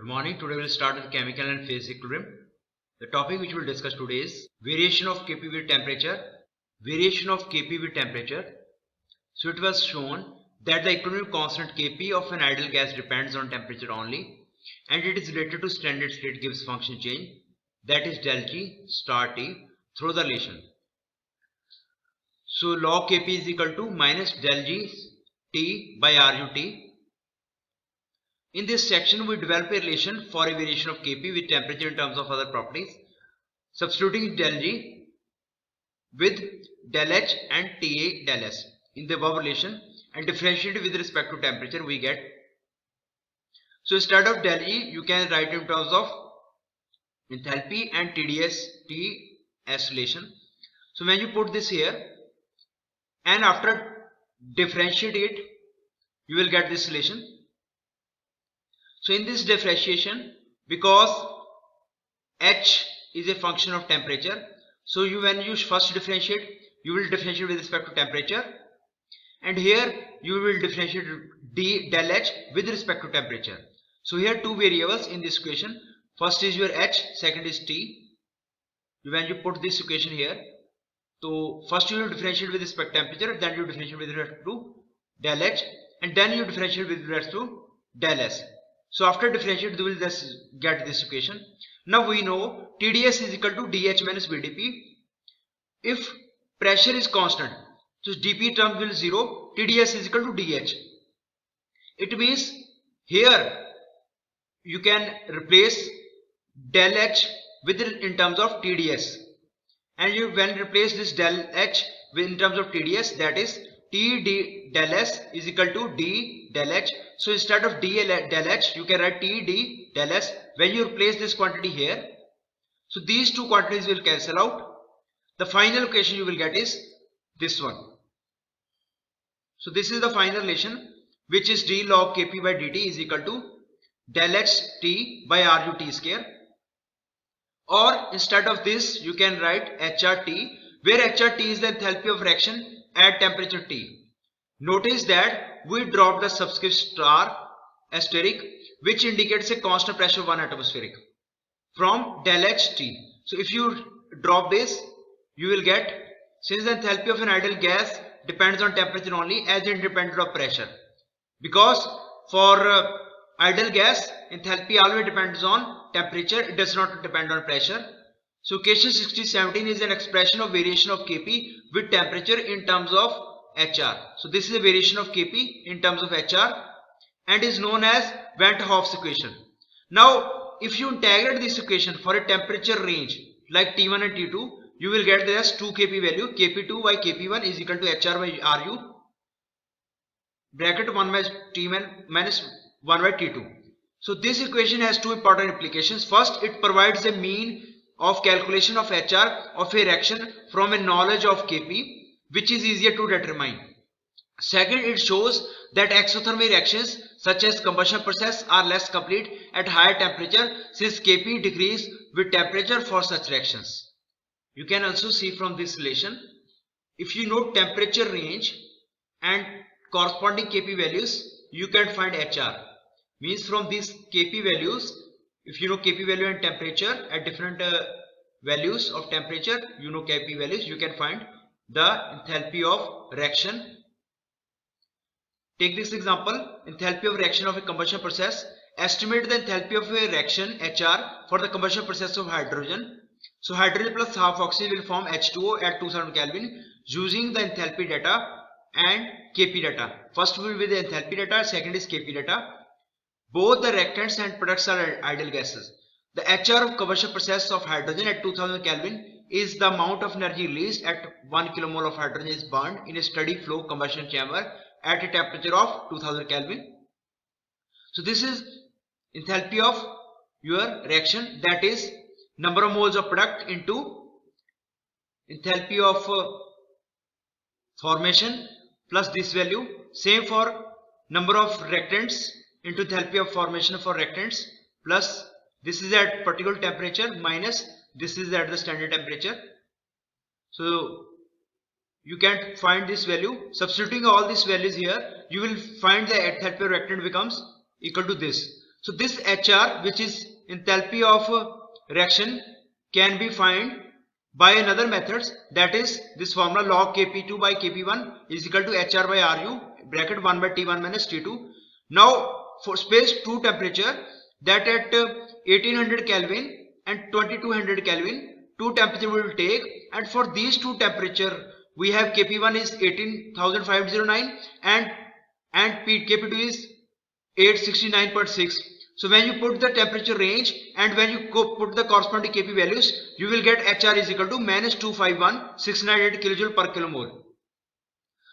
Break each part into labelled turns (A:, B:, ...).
A: Good morning. Today we'll start with chemical and phase equilibrium. The topic which we'll discuss today is variation of Kp with temperature. Variation of Kp with temperature. So it was shown that the equilibrium constant Kp of an ideal gas depends on temperature only, and it is related to standard state gives function change, that is del G star T through the relation. So log Kp is equal to minus del G T by RUT. In this section, we develop a relation for a variation of Kp with temperature in terms of other properties, substituting del G with del H and Ta del S in the above relation and differentiate with respect to temperature we get. So instead of del G, you can write in terms of enthalpy and TS relation. So when you put this here and after differentiate it, you will get this relation. So in this differentiation, because H is a function of temperature, so when you first differentiate, you will differentiate with respect to temperature, and here you will differentiate del H with respect to temperature. So here two variables in this equation, first is your H, second is T. When you put this equation here, so first you will differentiate with respect to temperature, then you differentiate with respect to del H, and then you differentiate with respect to del S. So after differentiate, we will just get this equation. Now we know TdS is equal to dH minus VdP. If pressure is constant, so dP term will 0, TdS is equal to dH. It means here you can replace del H with in terms of TdS, and you when replace this del H with in terms of TdS, that is T d del S is equal to d del H. So instead of d del H, you can write T d del S. When you replace this quantity here, so these two quantities will cancel out. The final equation you will get is this one. So this is the final relation, which is d log Kp by dt is equal to del H T by RUT square. Or instead of this, you can write HRT, where HRT is the enthalpy of reaction at temperature T. Notice that we dropped the subscript star asterisk, which indicates a constant pressure of 1 atmospheric from del H T. So if you drop this, you will get, since the enthalpy of an ideal gas depends on temperature only as independent of pressure, because for ideal gas enthalpy always depends on temperature, it does not depend on pressure. So equation 16-17 is an expression of variation of Kp with temperature in terms of HR. So this is a variation of Kp in terms of HR and is known as Van 't Hoff's equation. Now if you integrate this equation for a temperature range like T1 and T2, you will get this 2 Kp value, Kp2 by Kp1 is equal to HR by Ru bracket 1 by T1 minus 1 by T2. So this equation has two important implications. First, it provides a mean of calculation of HR of a reaction from a knowledge of Kp, which is easier to determine. Second, it shows that exothermic reactions such as combustion process are less complete at higher temperature since Kp decrease with temperature for such reactions. You can also see from this relation, if you know temperature range and corresponding Kp values, you can find HR. Means from these Kp values, if you know Kp value and temperature at different values of temperature, you know Kp values, you can find the enthalpy of reaction. Take this example, enthalpy of reaction of a combustion process. Estimate the enthalpy of a reaction HR for the combustion process of hydrogen. So hydrogen plus half oxygen will form H2O at 2000 Kelvin using the enthalpy data and Kp data. First will be the enthalpy data, second is Kp data. Both the reactants and products are ideal gases. The HR of combustion process of hydrogen at 2000 Kelvin is the amount of energy released at 1 kilomole of hydrogen is burned in a steady flow combustion chamber at a temperature of 2000 Kelvin. So this is enthalpy of your reaction, that is number of moles of product into enthalpy of formation plus this value. Same for number of reactants into enthalpy of formation for reactants plus this is at particular temperature minus this is at the standard temperature. So you can find this value. Substituting all these values here, you will find the enthalpy of reactant becomes equal to this. So this HR, which is enthalpy of reaction, can be found by another methods, that is this formula log Kp2 by Kp1 is equal to HR by Ru bracket 1 by T1 minus T2. Now for space 2 temperature, that at 1800 Kelvin and 2200 Kelvin, two temperature we will take, and for these two temperature we have Kp1 is 18,509 and Kp2 is 869.6. So when you put the temperature range and when you put the corresponding Kp values, you will get HR is equal to minus 251,698 kilojoule per kilomole.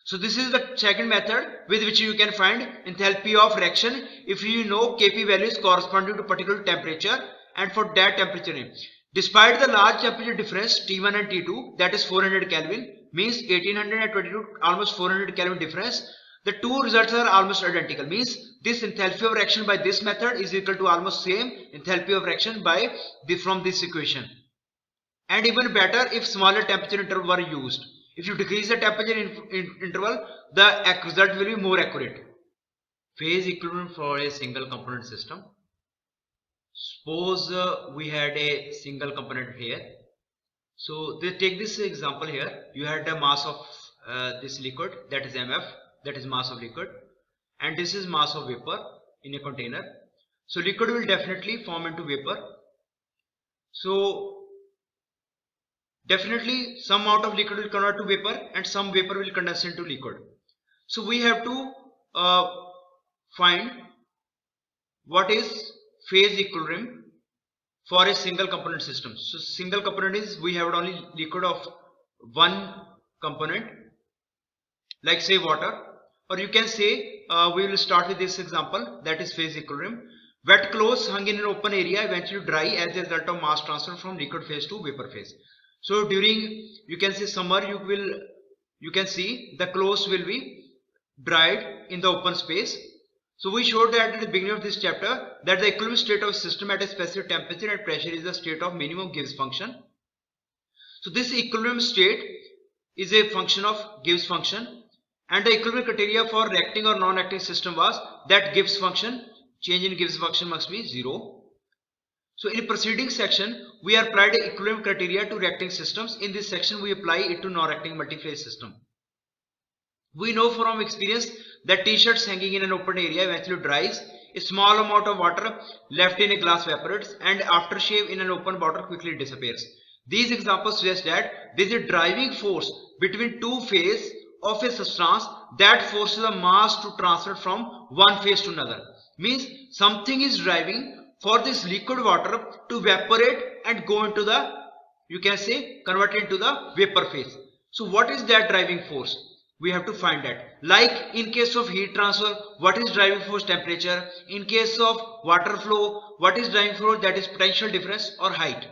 A: So this is the second method with which you can find enthalpy of reaction if you know Kp values corresponding to particular temperature and for that temperature range. Despite the large temperature difference T1 and T2, that is 400 Kelvin, means 1800 and 22 almost 400 Kelvin difference, the two results are almost identical, means this enthalpy of reaction by this method is equal to almost same enthalpy of reaction by from this equation. And even better if smaller temperature interval were used. If you decrease the temperature interval, the result will be more accurate. Phase equilibrium for a single component system. Suppose we had a single component here. So they take this example here. You had the mass of this liquid, that is MF, that is mass of liquid, and this is mass of vapor in a container. So liquid will definitely form into vapor. So definitely some amount of liquid will convert to vapor and some vapor will condense into liquid. So we have to find what is phase equilibrium for a single component system. So single component is we have only liquid of one component, like say water, or you can say we will start with this example, that is phase equilibrium. Wet clothes hung in an open area eventually dry as a result of mass transfer from liquid phase to vapor phase. So during, you can say summer, you can see the clothes will be dried in the open space. So we showed that at the beginning of this chapter that the equilibrium state of a system at a specific temperature and pressure is the state of minimum Gibbs function. So this equilibrium state is a function of Gibbs function, and the equilibrium criteria for reacting or non-reacting system was that Gibbs function, change in Gibbs function must be 0. So in the preceding section we applied the equilibrium criteria to reacting systems. In this section we apply it to non-reacting multiphase system. We know from experience that t-shirts hanging in an open area eventually dries, a small amount of water left in a glass evaporates, and aftershave in an open bottle quickly disappears. These examples suggest that there is a driving force between two phases of a substance that forces the mass to transfer from one phase to another. Means something is driving for this liquid water to evaporate and go into the, you can say, convert into the vapor phase. So what is that driving force? We have to find that. Like in case of heat transfer, what is driving force? Temperature. In case of water flow, what is driving force? That is potential difference or height.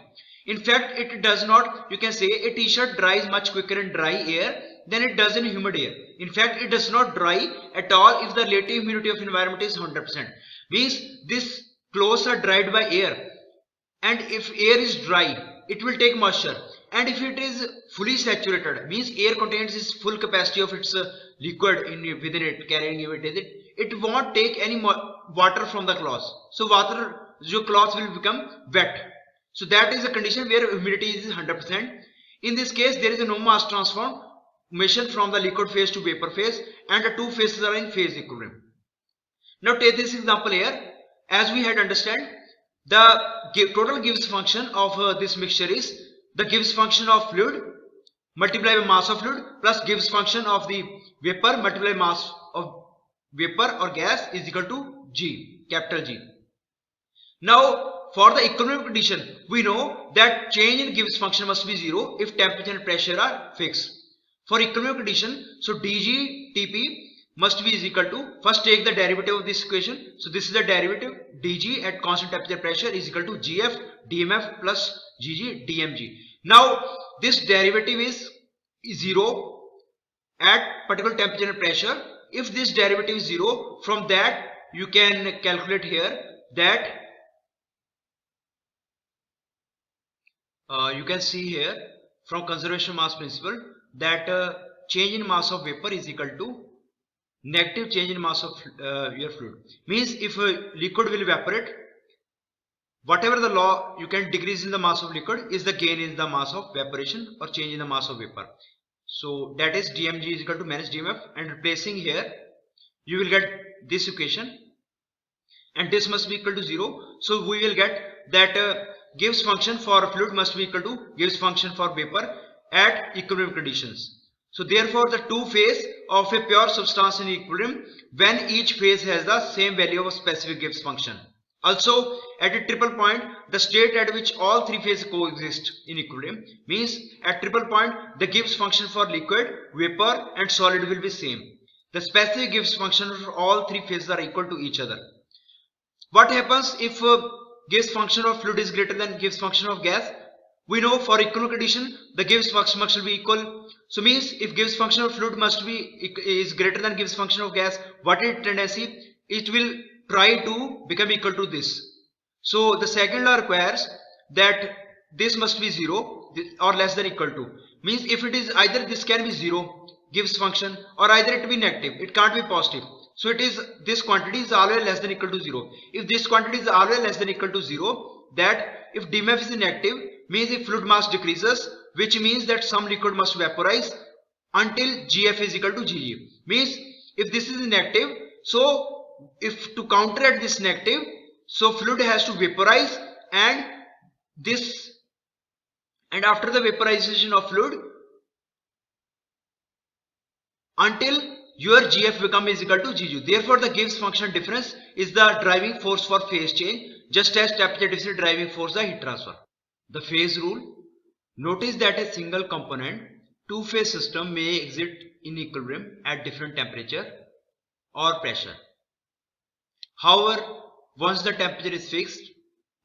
A: In fact, it does not, you can say a t-shirt dries much quicker in dry air than it does in humid air. In fact, it does not dry at all if the relative humidity of environment is 100%. Means this clothes are dried by air, and if air is dry, it will take moisture, and if it is fully saturated, means air contains its full capacity of its liquid within it, carrying it won't take any water from the cloth. So your cloth will become wet. So that is a condition where humidity is 100%. In this case, there is no mass transformation from the liquid phase to vapor phase, and the two phases are in phase equilibrium. Now take this example here. As we had understand, the total Gibbs function of this mixture is the Gibbs function of fluid multiplied by mass of fluid plus Gibbs function of the vapor multiplied by mass of vapor or gas is equal to G, capital G. Now for the equilibrium condition, we know that change in Gibbs function must be 0 if temperature and pressure are fixed. For equilibrium condition, so dG Tp must be is equal to, first take the derivative of this equation. So this is the derivative, dG at constant temperature pressure is equal to Gf dmf plus Gg dmg. Now this derivative is 0 at particular temperature and pressure. If this derivative is 0, from that you can calculate here that you can see here from conservation mass principle that change in mass of vapor is equal to negative change in mass of your fluid. Means if a liquid will evaporate, whatever the law, you can decrease in the mass of liquid is the gain in the mass of evaporation or change in the mass of vapor. So that is dmg is equal to minus dmf, and replacing here you will get this equation, and this must be equal to 0. So we will get that Gibbs function for fluid must be equal to Gibbs function for vapor at equilibrium conditions. So therefore the two phase of a pure substance in equilibrium when each phase has the same value of a specific Gibbs function. Also at a triple point, the state at which all three phases coexist in equilibrium, means at triple point the Gibbs function for liquid, vapor and solid will be same. The specific Gibbs function for all three phases are equal to each other. What happens if Gibbs function of fluid is greater than Gibbs function of gas? We know for equilibrium condition the Gibbs function must be equal. So means if Gibbs function of fluid is greater than Gibbs function of gas, what is tendency? It will try to become equal to this. So the second law requires that this must be 0 or less than equal to. Means if it is either this can be 0 Gibbs function, or either it be negative, it can't be positive. So it is this quantity is always less than equal to 0. If this quantity is always less than equal to 0, that if dmf is negative, means if fluid mass decreases, which means that some liquid must vaporize until gf is equal to gg. Means if this is negative, so if to counteract this negative, so fluid has to vaporize, and after the vaporization of fluid, until your gf become is equal to gg. Therefore the Gibbs function difference is the driving force for phase change, just as temperature difference is driving force the heat transfer. The phase rule. Notice that a single component two phase system may exist in equilibrium at different temperature or pressure. However, once the temperature is fixed,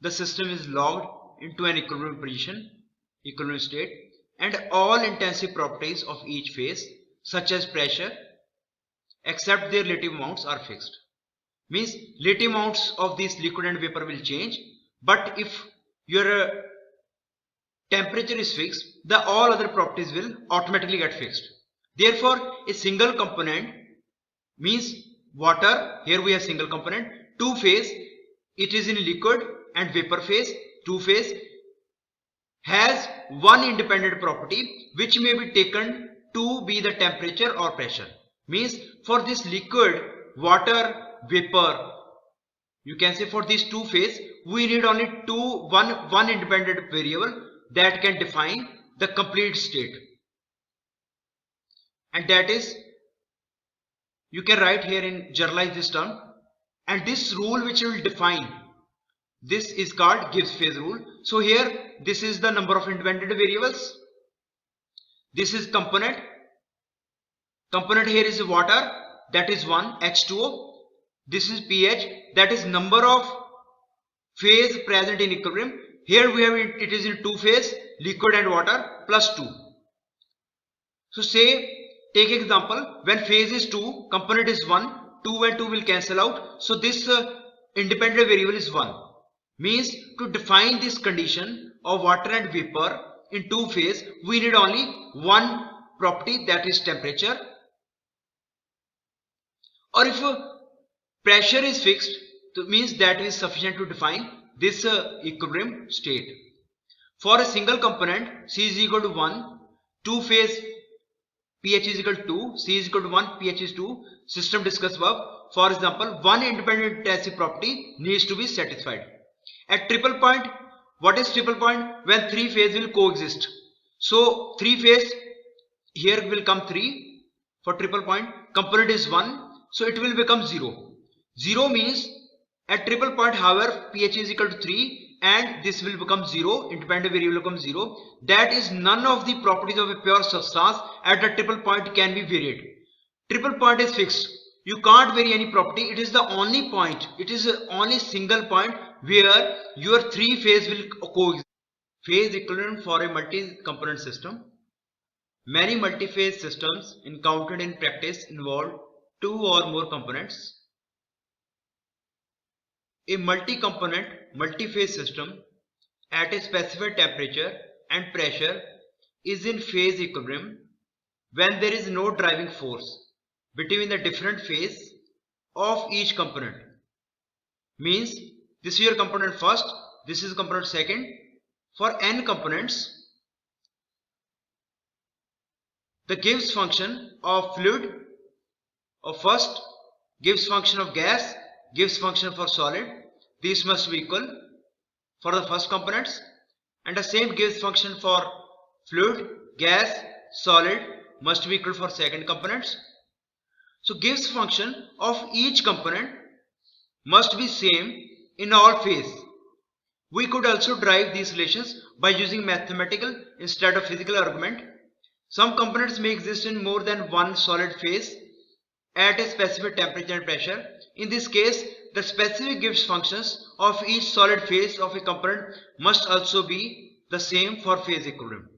A: the system is locked into an equilibrium position, equilibrium state, and all intensive properties of each phase, such as pressure, except their relative amounts, are fixed. Means relative amounts of this liquid and vapor will change, but if your temperature is fixed, the all other properties will automatically get fixed. Therefore a single component means water, here we have single component, two phase, it is in liquid and vapor phase, two phase, has one independent property which may be taken to be the temperature or pressure. Means for this liquid, water, vapor, you can say for these two phase, we need only one independent variable that can define the complete state, and that is, you can write here in generalize this term, and this rule which will define this is called Gibbs phase rule. So here this is the number of independent variables, this is component here is water, that is 1 H2O, this is pH, that is number of phase present in equilibrium. Here we have it is in two phase, liquid and water, plus 2. So say, take example, when phase is 2, component is 1, 2 and 2 will cancel out. So this independent variable is 1. Means to define this condition of water and vapor in two phase, we need only one property, that is temperature. Or if pressure is fixed, it means that is sufficient to define this equilibrium state. For a single component, C is equal to 1, two phase pH is equal to 2, C is equal to 1, pH is 2, system discussed above. For example, one independent intensive property needs to be satisfied. At triple point, what is triple point? When three phase will coexist. So three phase, here will come 3 for triple point, component is 1, so it will become 0. 0 means at triple point, however, pH is equal to 3 and this will become 0, independent variable will become 0. That is, none of the properties of a pure substance at the triple point can be varied. Triple point is fixed. You can't vary any property. It is the only point. It is the only single point where your three phase will coexist. Phase equilibrium for a multi-component system. Many multi-phase systems encountered in practice involve two or more components. A multi-component, multi-phase system at a specified temperature and pressure is in phase equilibrium when there is no driving force, between the different phase of each component. Means this is your component first, this is component second. For n components, the Gibbs function of fluid of first, Gibbs function of gas, Gibbs function for solid, these must be equal for the first components, and the same Gibbs function for fluid, gas, solid must be equal for second components. So Gibbs function of each component must be same in all phase. We could also derive these relations by using mathematical instead of physical argument. Some components may exist in more than one solid phase at a specific temperature and pressure. In this case, the specific Gibbs functions of each solid phase of a component must also be the same for phase equilibrium.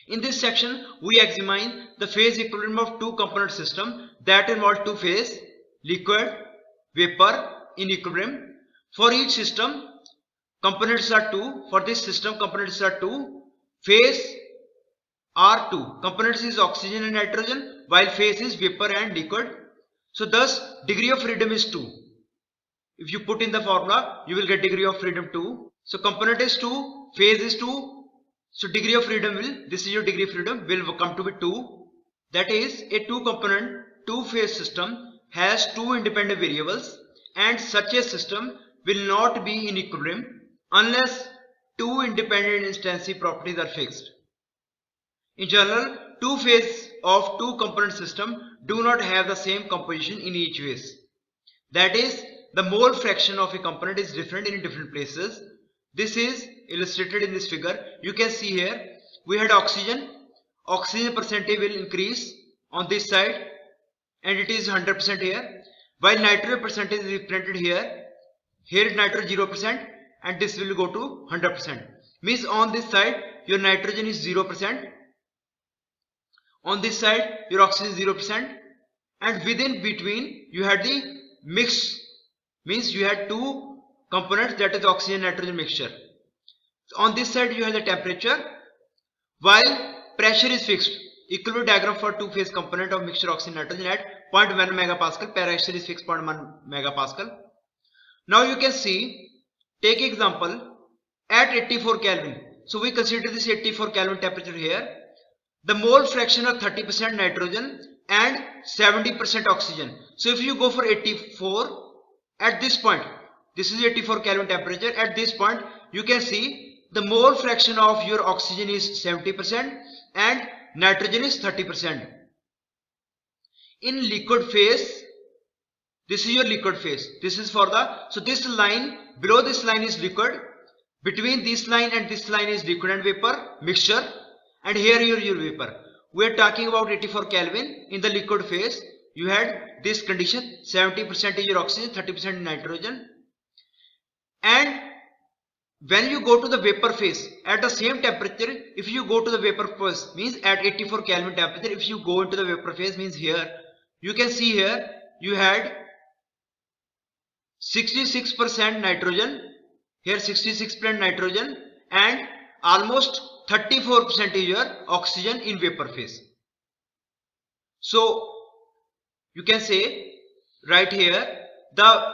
A: In this section, we examine the phase equilibrium of two component system that involve two phase, liquid, vapor in equilibrium. For each system, components are two. For this system, components are two. Phase are two. Components is oxygen and nitrogen, while phase is vapor and liquid. So thus, degree of freedom is 2. If you put in the formula, you will get degree of freedom 2. So component is 2, phase is 2. So degree of freedom will, this is your degree of freedom, will come to be 2. That is, a two component, two phase system has two independent variables, and such a system will not be in equilibrium unless two independent instancy properties are fixed. In general, two phase of two component system do not have the same composition in each phase. That is, the mole fraction of a component is different in different places. This is illustrated in this figure. You can see here we had oxygen. Oxygen percentage will increase on this side and it is 100% here, while nitrogen percentage is represented here. Here is nitrogen 0% and this will go to 100%. Means on this side your nitrogen is 0%. On this side your oxygen is 0%, and within between you had the mix, means you had two components, that is oxygen nitrogen mixture. So on this side you have the temperature, while pressure is fixed. Equilibrium diagram for two phase component of mixture oxygen nitrogen at 0.1 megapascal, pressure is fixed 0.1 megapascal. Now you can see, take example at 84 Kelvin. So we consider this 84 Kelvin temperature here. The mole fraction of 30% nitrogen and 70% oxygen. So if you go for 84 at this point, this is 84 Kelvin temperature. At this point you can see the mole fraction of your oxygen is 70% and nitrogen is 30%. In liquid phase, this is your liquid phase. This is for the, so this line, below this line is liquid, between this line and this line is liquid and vapor mixture, and here your vapor. We are talking about 84 Kelvin. In the liquid phase you had this condition, 70% is your oxygen, 30% nitrogen. And when you go to the vapor phase at the same temperature, if you go to the vapor phase, means at 84 Kelvin temperature, if you go into the vapor phase, means here you can see here you had 66% nitrogen, here 66% nitrogen, and almost 34% is your oxygen in vapor phase. So you can say right here the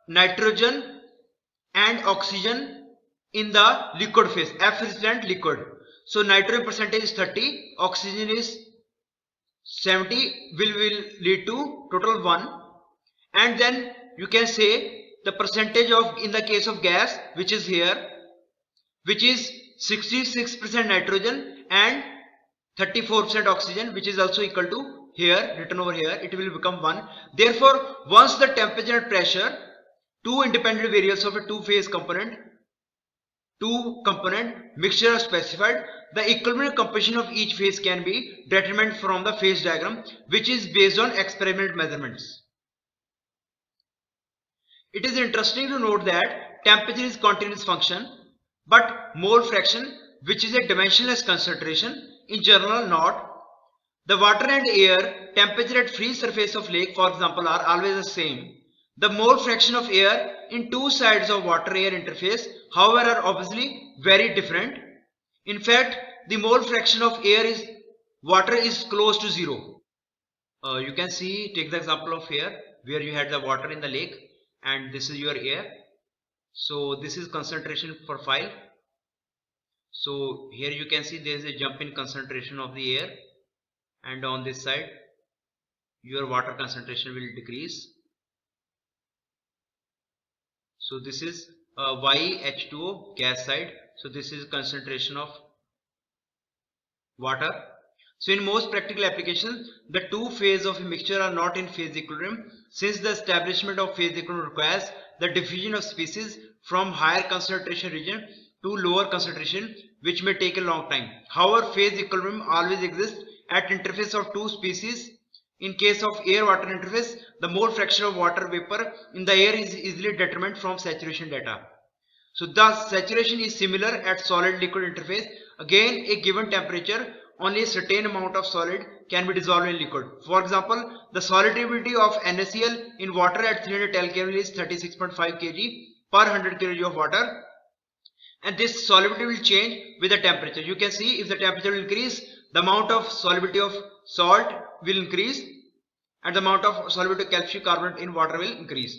A: nitrogen and oxygen in the liquid phase, F represent liquid. So nitrogen percentage is 30, oxygen is 70, will lead to total 1, and then you can say the percentage of, in the case of gas, which is here, which is 66% nitrogen and 34% oxygen, which is also equal to here, written over here, it will become 1. Therefore, once the temperature and pressure, two independent variables of a two-phase component, two-component mixture are specified, the equilibrium composition of each phase can be determined from the phase diagram, which is based on experimental measurements. It is interesting to note that temperature is continuous function, but mole fraction, which is a dimensionless concentration, in general not. The water and air temperature at free surface of lake, for example, are always the same. The mole fraction of air in two sides of water-air interface, however, are obviously very different. In fact, the mole fraction of air is water is close to 0. You can see, take the example of here where you had the water in the lake and this is your air. So this is concentration profile. So here you can see there is a jump in concentration of the air, and on this side your water concentration will decrease. So this is YH2O gas side. So this is concentration of water. So in most practical applications, the two phases of a mixture are not in phase equilibrium, since the establishment of phase equilibrium requires the diffusion of species from higher concentration region to lower concentration, which may take a long time. However, phase equilibrium always exists at interface of two species. In case of air-water interface, the mole fraction of water vapor in the air is easily determined from saturation data. So the saturation is similar at solid-liquid interface. Again, a given temperature, only a certain amount of solid can be dissolved in liquid. For example, the solubility of NaCl in water at 310 Kelvin is 36.5 kg per 100 kg of water. And this solubility will change with the temperature. You can see if the temperature will increase, the amount of solubility of salt will increase and the amount of solubility of calcium carbonate in water will increase.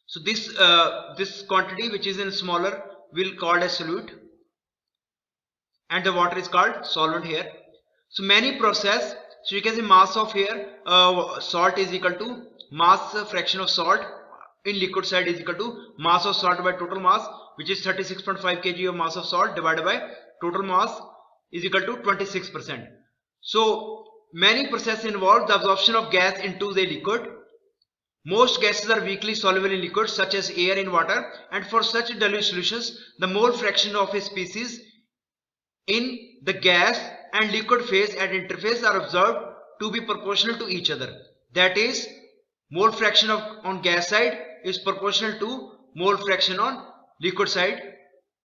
A: So this quantity which is in smaller will called as solute, and the water is called solvent here. So many process. So you can see mass of here salt is equal to mass fraction of salt in liquid side is equal to mass of salt by total mass, which is 36.5 kg of mass of salt divided by total mass is equal to 26%. So many processes involve the absorption of gas into the liquid. Most gases are weakly soluble in liquids such as air in water, and for such dilute solutions, the mole fraction of a species in the gas and liquid phase at interface are observed to be proportional to each other. That is, mole fraction on gas side is proportional to mole fraction on liquid side.